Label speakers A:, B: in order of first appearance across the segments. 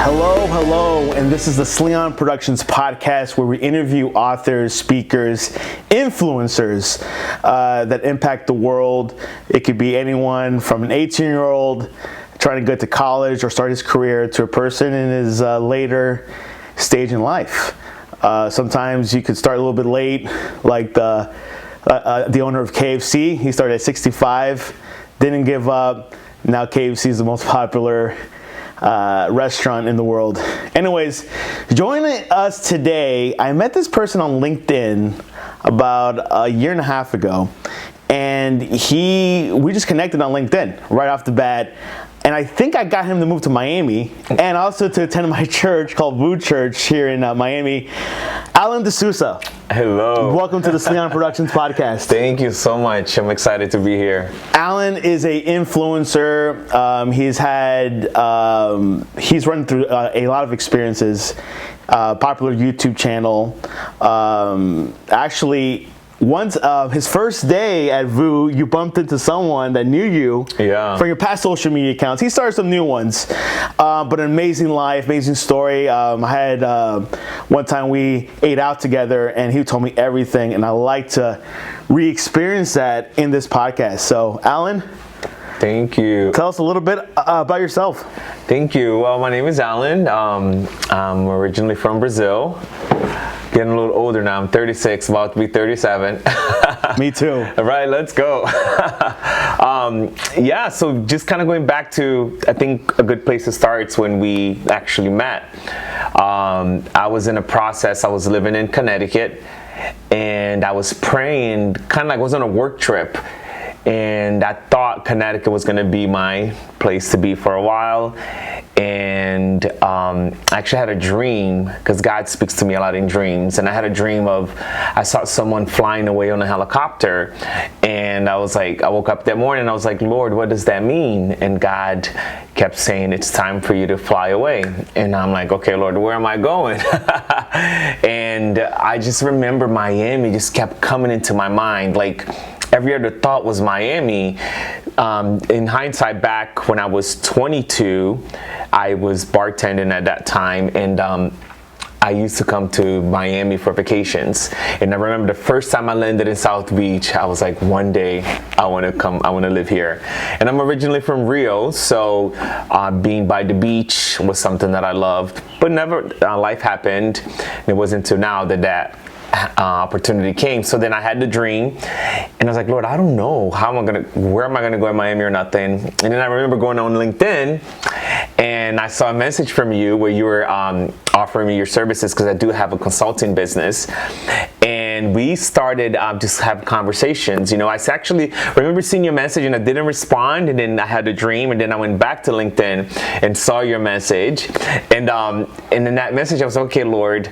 A: Hello, and this is the Sleon Productions podcast where we interview authors, speakers, influencers that impact the world. It could be anyone from an 18-year-old trying to get to college or start his career to a person in his later stage in life. Sometimes you could start a little bit late, like the owner of KFC. He started at 65, didn't give up. Now KFC is the most popular restaurant in the world. Anyways, joining us today, I met this person on LinkedIn about a year and a half ago, and we just connected on LinkedIn right off the bat. And I think I got him to move to Miami and also to attend my church called Woo Church here in Miami. Allan Souza.
B: Hello.
A: Welcome to the Sleon Productions podcast.
B: Thank you so much. I'm excited to be here.
A: Allan is an influencer. He's run through a lot of experiences. Popular YouTube channel. Once his first day at VU, you bumped into someone that knew you from your past social media accounts. He started some new ones, but an amazing life, amazing story. I had one time we ate out together, and he told me everything, and I like to re-experience that in this podcast. So, Allan,
B: thank you.
A: Tell us a little bit about yourself.
B: Thank you. Well, my name is Allan. I'm originally from Brazil. Getting a little older now. I'm 36, about to be 37.
A: Me too.
B: All right, let's go. So just kind of going back to, I think a good place to start is when we actually met. I was in a process. I was living in Connecticut, and I was praying, kind of like I was on a work trip. And I thought Connecticut was going to be my place to be for a while. And I actually had a dream, because God speaks to me a lot in dreams. And I had a dream of, I saw someone flying away on a helicopter. And I woke up that morning and I was like, Lord, what does that mean? And God kept saying, it's time for you to fly away. And I'm like, okay, Lord, where am I going? And I just remember Miami just kept coming into my mind. Like, every other thought was Miami. In hindsight, back when I was 22, I was bartending at that time, and I used to come to Miami for vacations. And I remember the first time I landed in South Beach, I was like, one day I want to live here. And I'm originally from Rio, so being by the beach was something that I loved. But never, life happened. It wasn't until now that opportunity came. So then I had the dream, and I was like, Lord, I don't know where am I gonna go in Miami or nothing. And then I remember going on LinkedIn, and I saw a message from you where you were offering me your services, because I do have a consulting business. And we started just have conversations. I actually remember seeing your message, and I didn't respond, and then I had a dream, and then I went back to LinkedIn and saw your message, and in that message I was like, okay, Lord.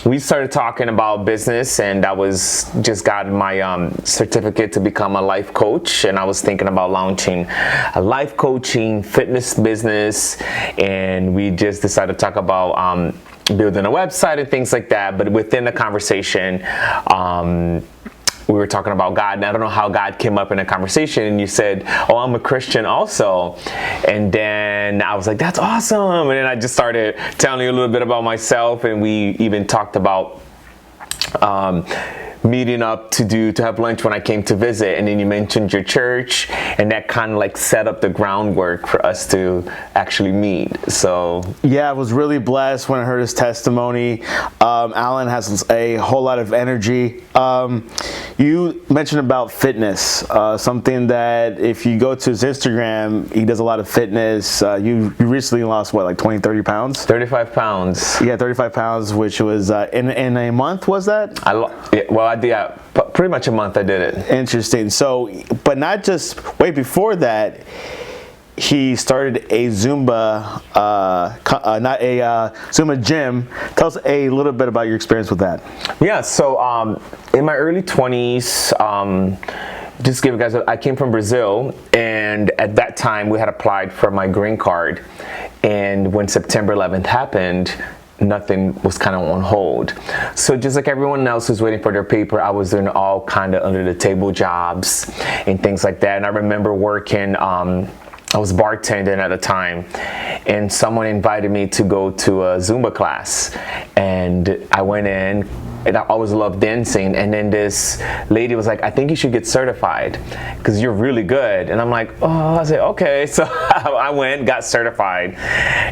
B: We started talking about business, and I was just got my certificate to become a life coach, and I was thinking about launching a life coaching fitness business, and we just decided to talk about building a website and things like that. But within the conversation, we were talking about God, and I don't know how God came up in a conversation, and you said, oh, I'm a Christian also. And then I was like, that's awesome. And then I just started telling you a little bit about myself, and we even talked about meeting up to have lunch when I came to visit. And then you mentioned your church, and that kind of like set up the groundwork for us to actually meet. So
A: yeah, I was really blessed when I heard his testimony. Allan has a whole lot of energy. You mentioned about fitness, something that if you go to his Instagram, he does a lot of fitness. You recently lost what, like 20, 30 pounds?
B: 35 pounds.
A: Yeah, 35 pounds, which was in a month, was that?
B: Pretty much a month I did it.
A: Interesting. So, but not just, way before that, he started a Zumba, Zumba gym. Tell us a little bit about your experience with that.
B: Yeah, so in my early 20s, just give you guys, I came from Brazil, and at that time we had applied for my green card. And when September 11th happened, nothing was kind of on hold. So just like everyone else who's waiting for their paper, I was doing all kind of under the table jobs and things like that. And I remember working I was bartending at the time, and someone invited me to go to a Zumba class, and I went in. And I always loved dancing, and then this lady was like, I think you should get certified because you're really good. And I'm like, oh, I said, okay. So I went, got certified,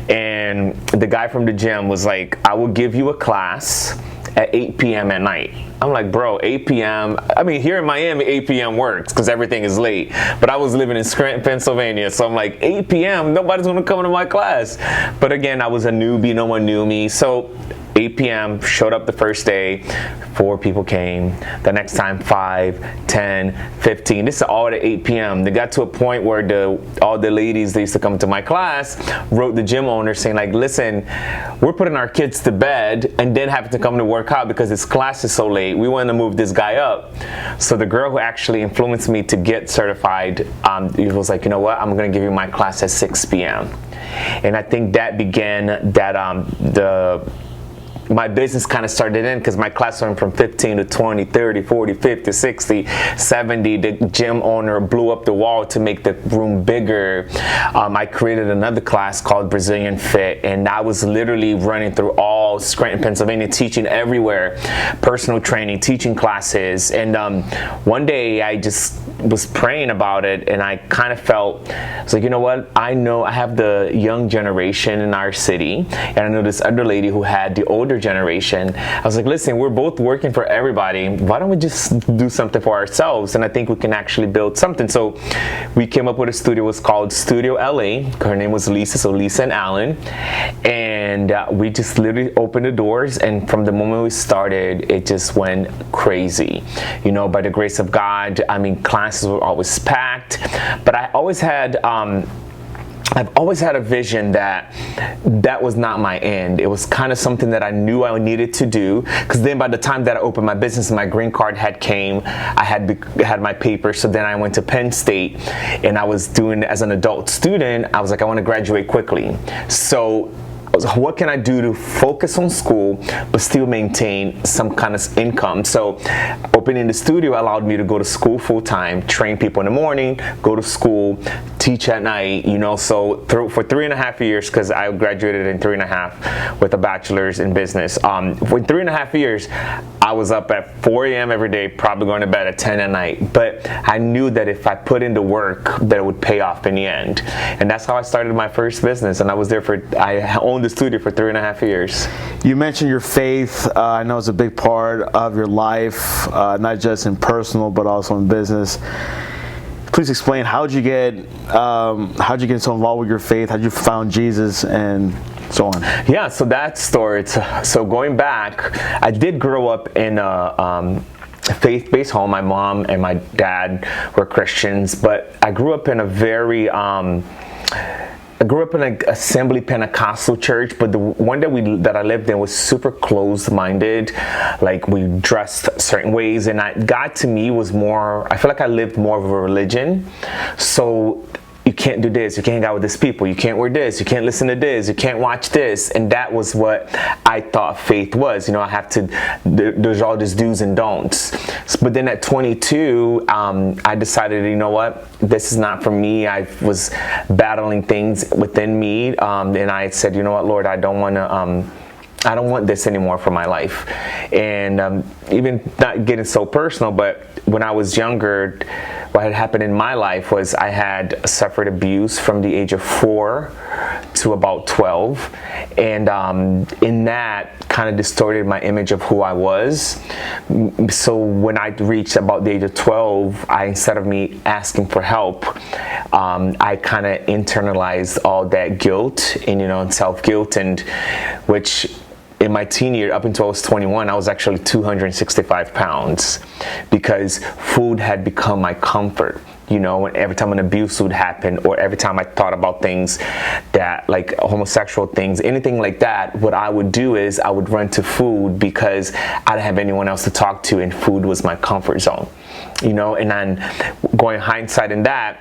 B: and the guy from the gym was like, I will give you a class at 8 p.m. at night. I'm like, bro, 8 p.m. I mean, here in Miami, 8 p.m. works because everything is late. But I was living in Scranton, Pennsylvania. So I'm like, 8 p.m., nobody's going to come to my class. But again, I was a newbie. No one knew me. So 8 p.m., showed up the first day, 4 people came. The next time, 5, 10, 15. This is all at 8 p.m. They got to a point where all the ladies that used to come to my class wrote the gym owner saying like, listen, we're putting our kids to bed and then having to come to work out because this class is so late. We want to move this guy up. So the girl who actually influenced me to get certified, it was like, you know what, I'm going to give you my class at 6 p.m. And I think that began that my business kind of started in because my class went from 15 to 20, 30, 40, 50, 60, 70. The gym owner blew up the wall to make the room bigger. I created another class called Brazilian Fit, and I was literally running through all Scranton, Pennsylvania, teaching everywhere, personal training, teaching classes. And one day I just was praying about it, and I kind of felt, I was like, you know what? I know I have the young generation in our city, and I know this other lady who had the older generation. I was like, listen, we're both working for everybody. Why don't we just do something for ourselves? And I think we can actually build something. So we came up with a studio. It was called Studio LA. Her name was Lisa, so Lisa and Allan. And we just literally opened the doors. And from the moment we started, it just went crazy. You know, by the grace of God, I mean, classes were always packed. But I always had I've always had a vision that was not my end. It was kind of something that I knew I needed to do, because then by the time that I opened my business, my green card had came, I had my papers. So then I went to Penn State, and I was doing, as an adult student, I was like, I want to graduate quickly. So what can I do to focus on school but still maintain some kind of income? So opening the studio allowed me to go to school full-time, train people in the morning, go to school, teach at night, you know. So for 3.5 years, because I graduated in 3.5 with a bachelor's in business, for 3.5 years I was up at 4 a.m. every day, probably going to bed at 10 at night. But I knew that if I put in the work, that it would pay off in the end. And that's how I started my first business. And I was there I owned the studio for 3.5 years.
A: You mentioned your faith. I know it's a big part of your life, not just in personal, but also in business. Please explain, how'd you get so involved with your faith? How'd you found Jesus and so on?
B: Yeah, so that story. So going back, I did grow up in a faith-based home. My mom and my dad were Christians, but I grew up in a very I grew up in an assembly Pentecostal church, but the one that I lived in was super closed-minded. Like, we dressed certain ways, and God to me was more, I feel like I lived more of a religion. So you can't do this, you can't hang out with these people, you can't wear this, you can't listen to this, you can't watch this. And that was what I thought faith was. You know, there's all these do's and don'ts. But then at 22, I decided, you know what, this is not for me. I was battling things within me, and I said, you know what, Lord, I don't want this anymore for my life. And even not getting so personal, but when I was younger, what had happened in my life was I had suffered abuse from the age of 4 to about 12. And in that kind of distorted my image of who I was. So when I reached about the age of 12, instead of me asking for help, I kind of internalized all that guilt and self-guilt, and which in my teen year, up until I was 21, I was actually 265 pounds because food had become my comfort. You know, every time an abuse would happen, or every time I thought about things that, like homosexual things, anything like that, what I would do is I would run to food because I didn't have anyone else to talk to, and food was my comfort zone. You know, and then going hindsight in that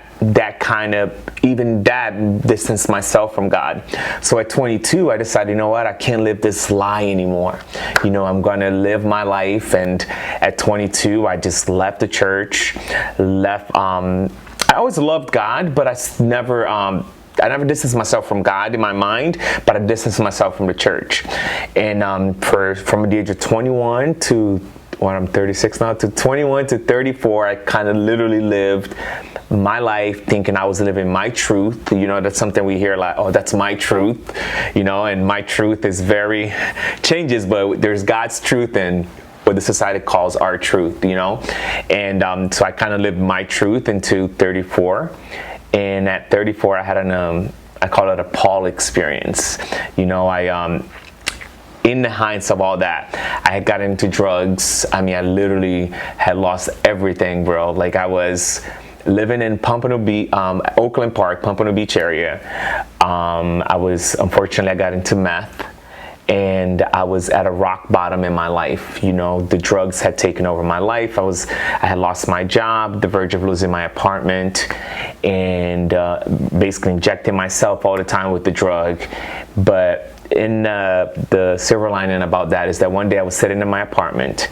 B: kind of, even that distanced myself from God. So at 22, I decided, you know what, I can't live this lie anymore. You know, I'm gonna live my life. And at 22, I just left the church, I always loved God, but I never distanced myself from God in my mind, but I distanced myself from the church. And from the age of 21 to, when I'm 36 now, to 21 to 34, I kind of literally lived my life thinking I was living my truth. You know, that's something we hear a lot. Oh, that's my truth. You know, and my truth is very changes, but there's God's truth and what the society calls our truth, you know. And so I kind of lived my truth into 34. And at 34, I had I call it a Paul experience. You know, in the hindsight of all that, I had got into drugs. I mean, I literally had lost everything, bro. Like, I was living in Pompano Beach, Oakland Park, Pompano Beach area. Unfortunately, I got into meth. And I was at a rock bottom in my life. You know, the drugs had taken over my life. I had lost my job, the verge of losing my apartment, and basically injecting myself all the time with the drug. But in the silver lining about that is that one day I was sitting in my apartment,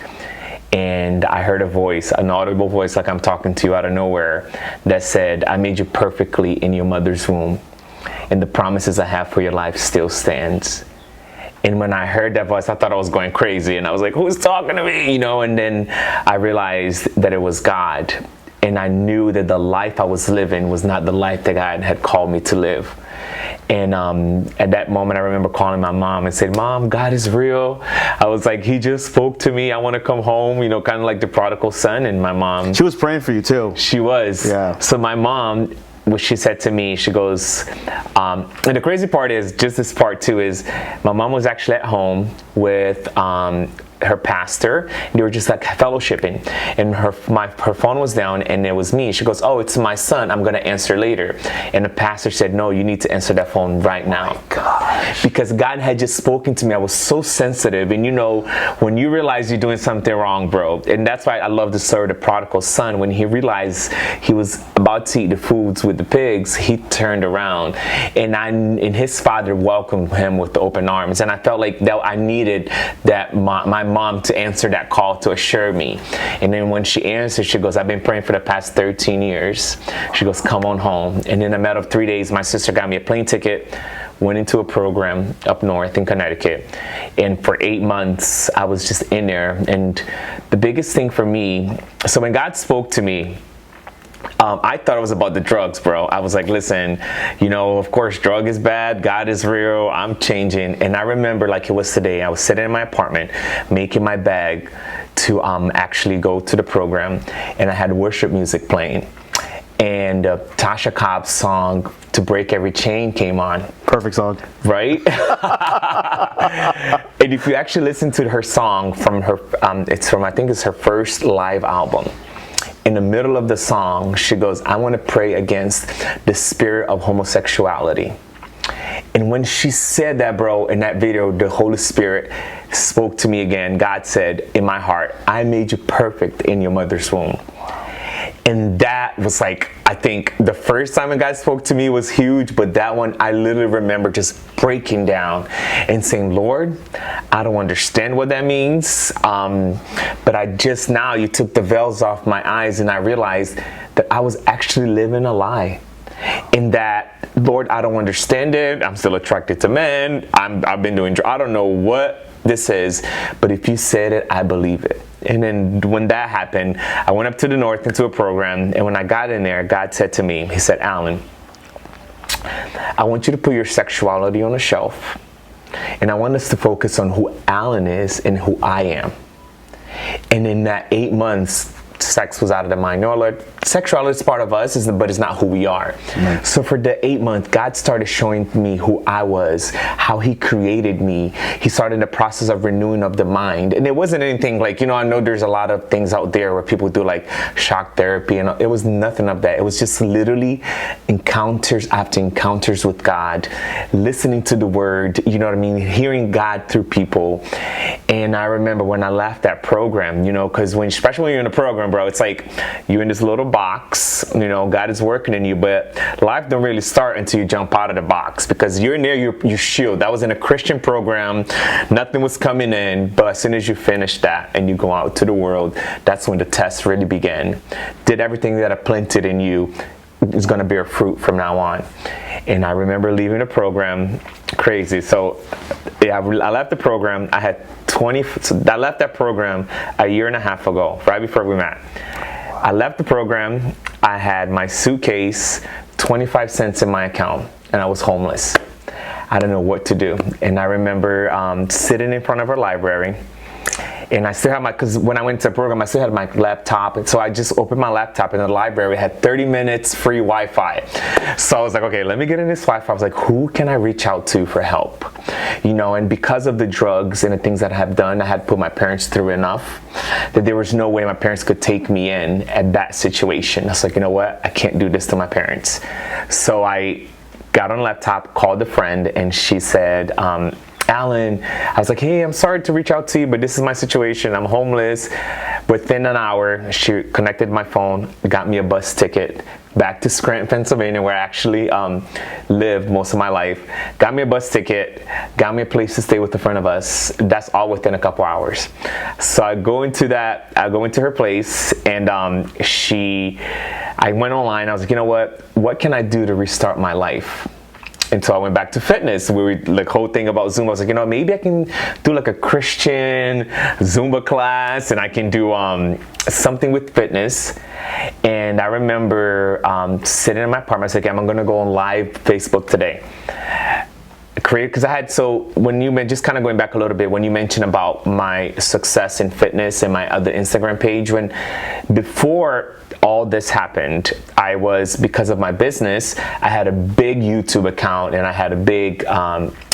B: and I heard a voice, an audible voice like I'm talking to you out of nowhere, that said, "I made you perfectly in your mother's womb, and the promises I have for your life still stands." And when I heard that voice, I thought I was going crazy. And I was like, who's talking to me? You know, and then I realized that it was God. And I knew that the life I was living was not the life that God had called me to live. And at that moment, I remember calling my mom and said, "Mom, God is real." I was like, "He just spoke to me. I want to come home," you know, kind of like the prodigal son. And my mom...
A: She was praying for you too.
B: She was.
A: Yeah.
B: So my mom... what she said to me, she goes, and the crazy part is, just this part too, is my mom was actually at home with her pastor. They were just like fellowshipping, and her phone was down, and it was me. She goes, "Oh, it's my son. I'm gonna answer later." And the pastor said, "No, you need to answer that phone right now."
A: Oh my gosh.
B: Because God had just spoken to me. I was so sensitive, and you know, when you realize you're doing something wrong, bro, and that's why I love the story of the prodigal son. When he realized he was about to eat the foods with the pigs, he turned around, and his father welcomed him with open arms. And I felt like that I needed that my mom to answer that call to assure me. And then when she answered, she goes, "I've been praying for the past 13 years. She goes, "Come on home." And in a matter of 3 days, my sister got me a plane ticket, went into a program up north in Connecticut. And for 8 months, I was just in there. And the biggest thing for me, so when God spoke to me, I thought it was about the drugs, bro. I was like, listen, you know, of course, drug is bad. God is real. I'm changing. And I remember like it was today. I was sitting in my apartment, making my bag to actually go to the program. And I had worship music playing. And Tasha Cobb's song, "To Break Every Chain," came on.
A: Perfect song.
B: Right? And if you actually listen to her song from her, I think it's her first live album. In the middle of the song, she goes, "I want to pray against the spirit of homosexuality." And when she said that, bro, in that video, the Holy Spirit spoke to me again. God said in my heart, "I made you perfect in your mother's womb." And that was like, I think the first time God spoke to me was huge, but that one, I literally remember just breaking down and saying, "Lord, I don't understand what that means. But now you took the veils off my eyes, and I realized that I was actually living a lie. In that, Lord, I don't understand it. I'm still attracted to men. I've been doing, I don't know what this is, but if you said it, I believe it." And then when that happened, I went up to the north into a program, and when I got in there, God said to me, he said, "Allan, I want you to put your sexuality on a shelf, and I want us to focus on who Allan is and who I am." And in that 8 months, sex was out of the mind. No, Lord, sexuality is part of us, but it's not who we are. Mm-hmm. So for the 8 months, God started showing me who I was, how he created me. He started the process of renewing of the mind. And it wasn't anything like, you know, I know there's a lot of things out there where people do like shock therapy, and it was nothing of that. It was just literally encounters after encounters with God, listening to the word, you know what I mean, hearing God through people. And I remember when I left that program, you know, because especially when you're in a program, bro, it's like you're in this little box, you know, God is working in you, but life don't really start until you jump out of the box, because you're in there, you're shield. That was in a Christian program, nothing was coming in, but as soon as you finish that and you go out to the world, that's when the test really began. Did everything that I planted in you is going to bear fruit from now on. And I remember leaving the program, crazy. So yeah, I left the program. I had I left that program a year and a half ago, right before we met. I left the program. I had my suitcase, 25 cents in my account, and I was homeless. I didn't know what to do. And I remember sitting in front of a library, and I still had because when I went to the program, I still had my laptop. And so I just opened my laptop, and the library had 30 minutes free Wi-Fi. So I was like, okay, let me get in this Wi-Fi. I was like, who can I reach out to for help? You know, and because of the drugs and the things that I have done, I had put my parents through enough that there was no way my parents could take me in at that situation. I was like, you know what? I can't do this to my parents. So I got on a laptop, called a friend, and she said, Allan, I was like, hey, I'm sorry to reach out to you, but this is my situation. I'm homeless. Within an hour, she connected my phone, got me a bus ticket back to Scranton, Pennsylvania, where I actually lived most of my life. Got me a bus ticket, got me a place to stay with a friend of us. That's all within a couple hours. So I go into her place, and I went online. I was like, you know what can I do to restart my life? And so I went back to fitness. Like whole thing about Zumba. I was like, you know, maybe I can do like a Christian Zumba class, and I can do something with fitness. And I remember sitting in my apartment. I said, okay, I'm gonna go on live Facebook today. Because when you just kind of going back a little bit, when you mentioned about my success in fitness and my other Instagram page, before all this happened, because of my business, I had a big YouTube account, and I had a big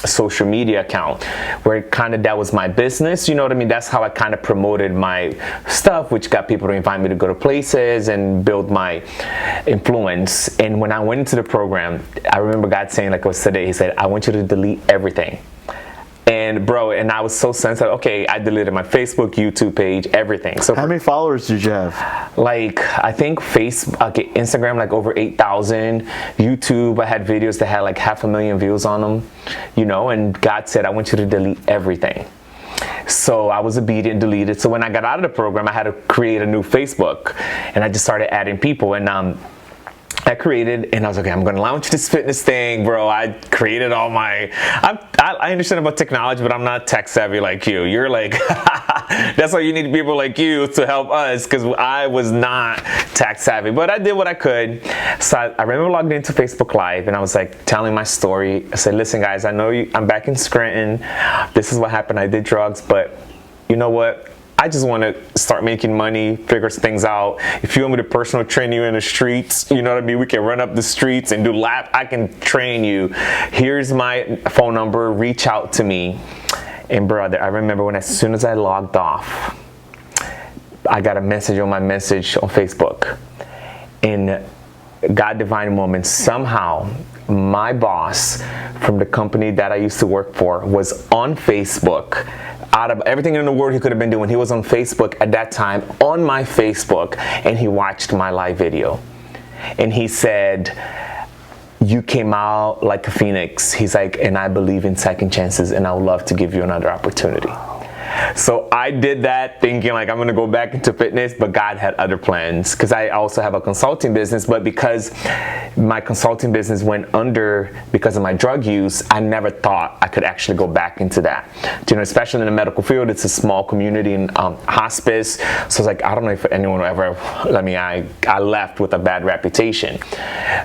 B: social media account where that was my business, you know what I mean? That's how I kind of promoted my stuff, which got people to invite me to go to places and build my influence. And when I went into the program, I remember God saying, like it was today, he said, I want you to delete everything. And I was so sensitive. Okay, I deleted my Facebook, YouTube page, everything. So
A: how many followers did you have?
B: Like, I think Instagram, like over 8,000. YouTube, I had videos that had like 500,000 views on them, you know, and God said, I want you to delete everything. So I was obedient, deleted. So when I got out of the program, I had to create a new Facebook, and I just started adding people. And I created, and I was like, okay, I'm going to launch this fitness thing, bro. I created all I understand about technology, but I'm not tech savvy like you. You're like, that's why you need people like you to help us, because I was not tech savvy, but I did what I could. So I remember logging into Facebook Live, and I was like telling my story. I said, listen, guys, I know I'm back in Scranton. This is what happened. I did drugs, but you know what? I just want to start making money, figure things out. If you want me to personal train you in the streets, you know what I mean? We can run up the streets and do I can train you. Here's my phone number. Reach out to me. And brother, I remember as soon as I logged off, I got a message on my message on Facebook. In God divine moment, somehow my boss from the company that I used to work for was on Facebook. Out of everything in the world he could have been doing, he was on Facebook at that time, on my Facebook, and he watched my live video. And he said, you came out like a phoenix. He's like, and I believe in second chances, and I would love to give you another opportunity. So I did that thinking like I'm going to go back into fitness, but God had other plans, because I also have a consulting business. But because my consulting business went under because of my drug use, I never thought I could actually go back into that. You know, especially in the medical field, it's a small community in hospice. So it's like, I don't know if anyone will ever let me, I left with a bad reputation.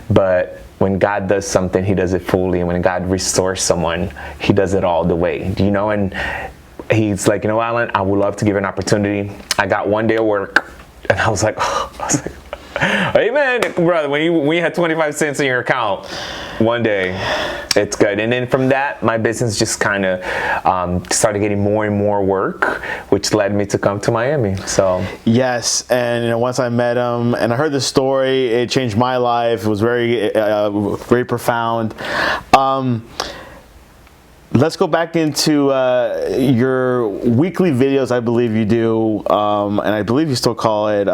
B: But when God does something, he does it fully. And when God restores someone, he does it all the way, you know. And he's like, you know, Allan, I would love to give you an opportunity. I got one day of work, and I was like, hey man, brother, when you had 25 cents in your account, one day, it's good. And then from that, my business just kind of started getting more and more work, which led me to come to Miami. So
A: yes, and you know, once I met him and I heard the story, it changed my life. It was very, very profound. Let's go back into your weekly videos, I believe you do, and I believe you still call it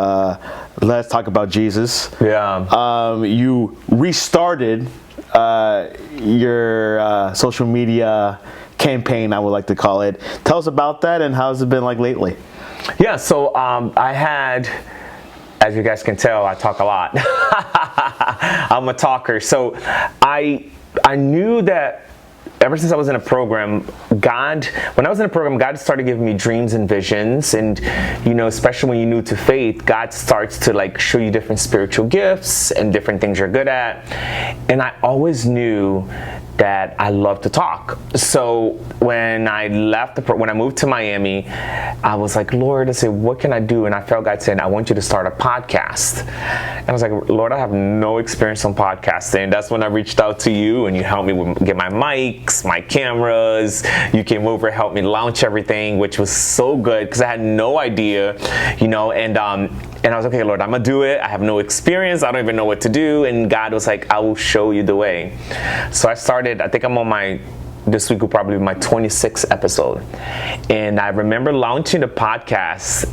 A: Let's Talk About Jesus.
B: Yeah.
A: You restarted your social media campaign, I would like to call it. Tell us about that, and how's it been like lately?
B: Yeah, so I as you guys can tell, I talk a lot. I'm a talker. So I knew that ever since I was in a program, when I was in a program, God started giving me dreams and visions. And, you know, especially when you're new to faith, God starts to like show you different spiritual gifts and different things you're good at. And I always knew that I love to talk. So when I when I moved to Miami, I was like, Lord, I said, what can I do? And I felt God saying, I want you to start a podcast. And I was like, Lord, I have no experience on podcasting. That's when I reached out to you and you helped me get my mics, my cameras. You came over, helped me launch everything, which was so good because I had no idea, you know, and I was okay, Lord, I'm gonna do it. I have no experience. I don't even know what to do. And God was like, I will show you the way. So I started, I think I'm on this week will probably be my 26th episode. And I remember launching the podcast,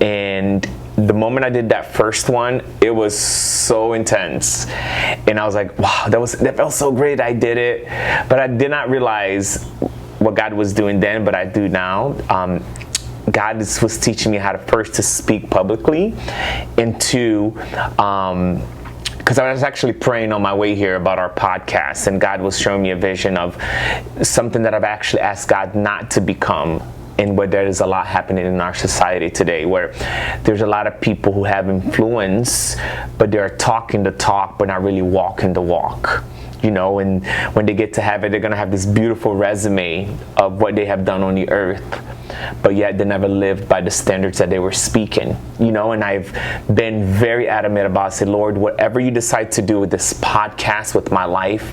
B: and the moment I did that first one, it was so intense. And I was like, wow, that felt so great. I did it. But I did not realize what God was doing then, but I do now. God was teaching me how to first to speak publicly, and two, because I was actually praying on my way here about our podcast, and God was showing me a vision of something that I've actually asked God not to become, and where there is a lot happening in our society today, where there's a lot of people who have influence, but they're talking the talk, but not really walking the walk. You know, and when they get to heaven, they're going to have this beautiful resume of what they have done on the earth, but yet they never lived by the standards that they were speaking, you know. And I've been very adamant about, say, Lord, whatever you decide to do with this podcast, with my life,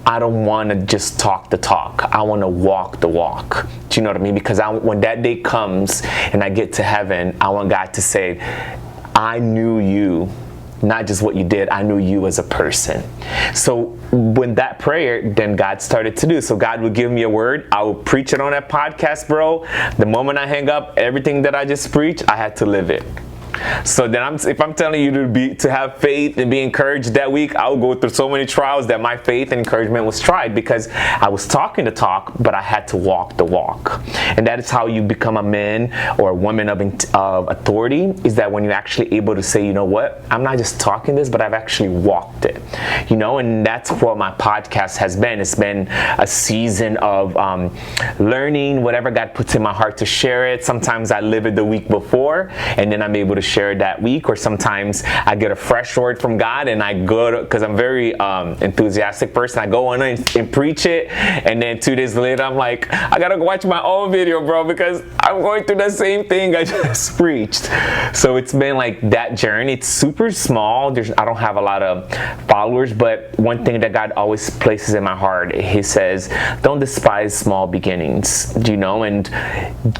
B: I don't want to just talk the talk. I want to walk the walk. Do you know what I mean? Because when that day comes and I get to heaven, I want God to say, I knew you. Not just what you did, I knew you as a person. So when that prayer, then God started to do. So God would give me a word, I would preach it on that podcast, bro. The moment I hang up, everything that I just preached, I had to live it. So then if I'm telling you to have faith and be encouraged that week, I'll go through so many trials that my faith and encouragement was tried, because I was talking the talk, but I had to walk the walk. And that is how you become a man or a woman of authority, is that when you're actually able to say, you know what, I'm not just talking this, but I've actually walked it, you know. And that's what my podcast has been. It's been a season of learning whatever God puts in my heart to share it. Sometimes I live it the week before, and then I'm able to share that week, or sometimes I get a fresh word from God and I go because I'm very enthusiastic person, I go on and preach it, and then 2 days later I'm like, I gotta go watch my own video, bro, because I'm going through the same thing I just preached. So it's been like that journey. It's super small. I don't have a lot of followers, but one thing that God always places in my heart, he says, don't despise small beginnings, you know, and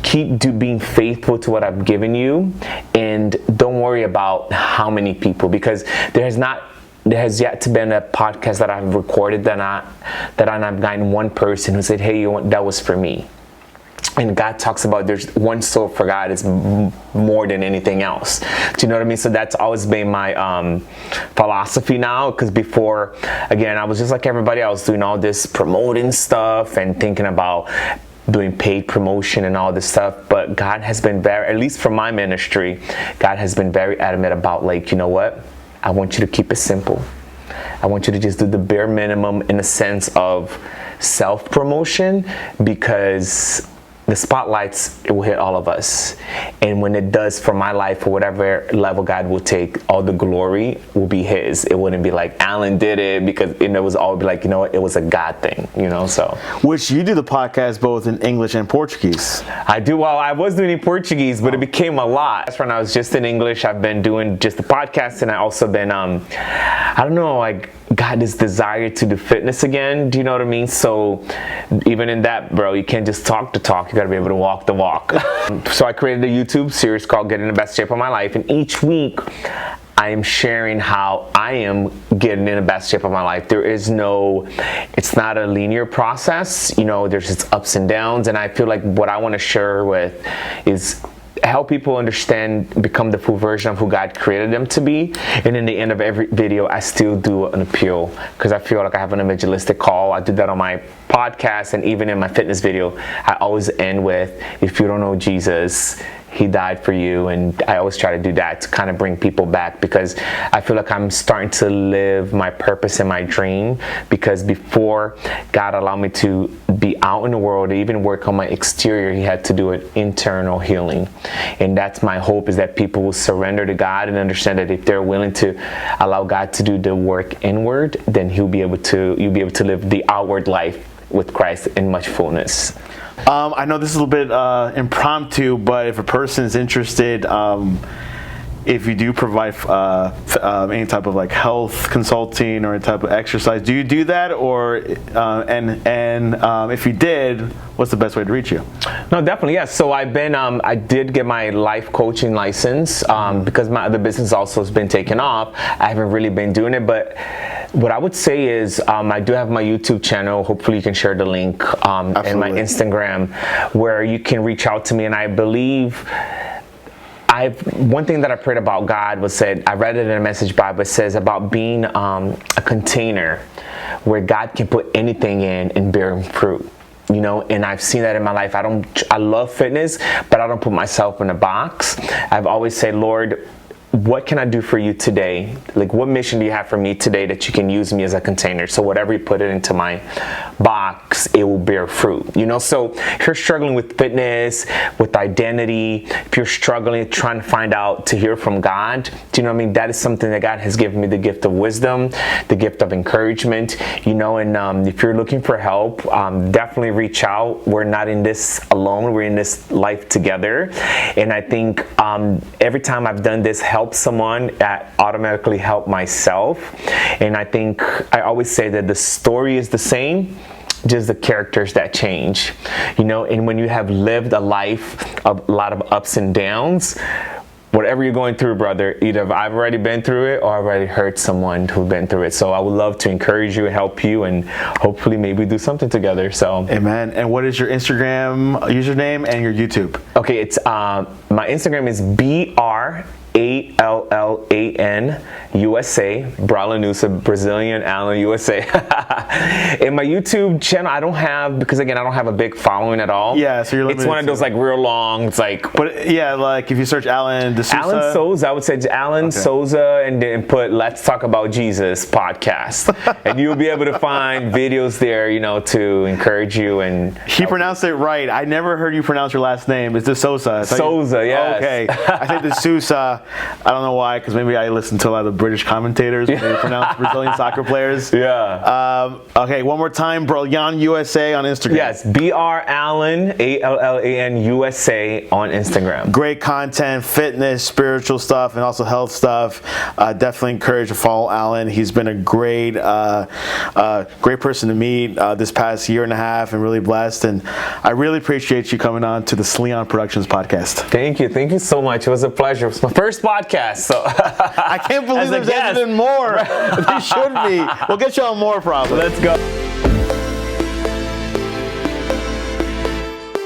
B: keep being faithful to what I've given you, and don't worry about how many people, because there has yet to been a podcast that I've recorded that I've gotten one person who said, hey, that was for me. And God talks about there's one soul for God is more than anything else. Do you know what I mean? So that's always been my philosophy now, because before, again, I was just like everybody else, doing all this promoting stuff and thinking about doing paid promotion and all this stuff. But God has been at least for my ministry, God has been very adamant about, like, you know what? I want you to keep it simple. I want you to just do the bare minimum in the sense of self-promotion, because the spotlights, it will hit all of us. And when it does for my life, or whatever level God will take, all the glory will be his. It wouldn't be like Allan did it, because it was all be like, you know what, it was a God thing, you know. So
A: which you do the podcast both in English and Portuguese.
B: I do. Well, I was doing in Portuguese, but it became a lot. That's when I was just in English. I've been doing just the podcast, and I also been I don't know, like, got this desire to do fitness again. Do you know what I mean? So even in that, bro, you can't just talk the talk. You got to be able to walk the walk. So I created a YouTube series called Getting in the Best Shape of My Life. And each week I am sharing how I am getting in the best shape of my life. It's not a linear process. You know, there's its ups and downs. And I feel like what I want to share with is help people understand, become the full version of who God created them to be. And in the end of every video, I still do an appeal, because I feel like I have an evangelistic call. I do that on my podcast, and even in my fitness video, I always end with, if you don't know Jesus, he died for you. And I always try to do that to kind of bring people back, because I feel like I'm starting to live my purpose and my dream, because before God allowed me to be out in the world, even work on my exterior, he had to do an internal healing. And that's my hope, is that people will surrender to God and understand that if they're willing to allow God to do the work inward, then you'll be able to live the outward life with Christ in much fullness.
A: I know this is a little bit impromptu, but if a person is interested, if you do provide any type of like health consulting or any type of exercise, do you do that, or and if you did, what's the best way to reach you?
B: No, definitely, yes. So I did get my life coaching license because my other business also has been taken off. I haven't really been doing it, but what I would say is I do have my YouTube channel. Hopefully you can share the link, and my Instagram, where you can reach out to me. And I believe one thing that I prayed about God was said, I read it in a Message Bible, it says about being a container where God can put anything in and bear fruit. You know, and I've seen that in my life. I love fitness, but I don't put myself in a box. I've always said, Lord, what can I do for you today? Like, what mission do you have for me today that you can use me as a container? So whatever you put it into my box, it will bear fruit. You know, so if you're struggling with fitness, with identity, if you're struggling trying to find out to hear from God, do you know what I mean? That is something that God has given me, the gift of wisdom, the gift of encouragement, you know, and if you're looking for help, definitely reach out. We're not in this alone. We're in this life together. And I think every time I've done this, help someone, that automatically help myself. And I think I always say that the story is the same, just the characters that change, you know. And when you have lived a life of a lot of ups and downs, whatever you're going through, brother, either I've already been through it or I've already heard someone who's been through it. So I would love to encourage you and help you, and hopefully maybe do something together. So
A: amen. And what is your Instagram username and your YouTube?
B: Okay, it's my Instagram is BRALLAN USA, Brallan Souza, Brazilian Allan USA. In my YouTube channel, I don't have, because again, I don't have a big following at all.
A: Yeah, so you're limited.
B: It's one of those like real long, it's like.
A: But yeah, like if you search Allan Souza.
B: Allan Souza, I would say Allan Souza, and then put Let's Talk About Jesus podcast. And you'll be able to find videos there, you know, to encourage you. And
A: he pronounced it right. I never heard you pronounce your last name. It's the Souza.
B: Souza, yes.
A: Okay. I think the Souza, I don't know why, because maybe I listen to a lot of the British commentators when they pronounce Brazilian soccer players.
B: Yeah.
A: Okay, one more time, Brallan USA on Instagram.
B: Yes, BRALLAN, ALLAN USA on Instagram.
A: Great content, fitness, spiritual stuff, and also health stuff. Definitely encourage to follow Allan. He's been a great person to meet this past year and a half, and really blessed. And I really appreciate you coming on to the Sleon Productions podcast.
B: Thank you so much. It was a pleasure. It was my first podcast, so
A: I can't believe there's even more. There should be. We'll get you on more, probably.
B: Let's go.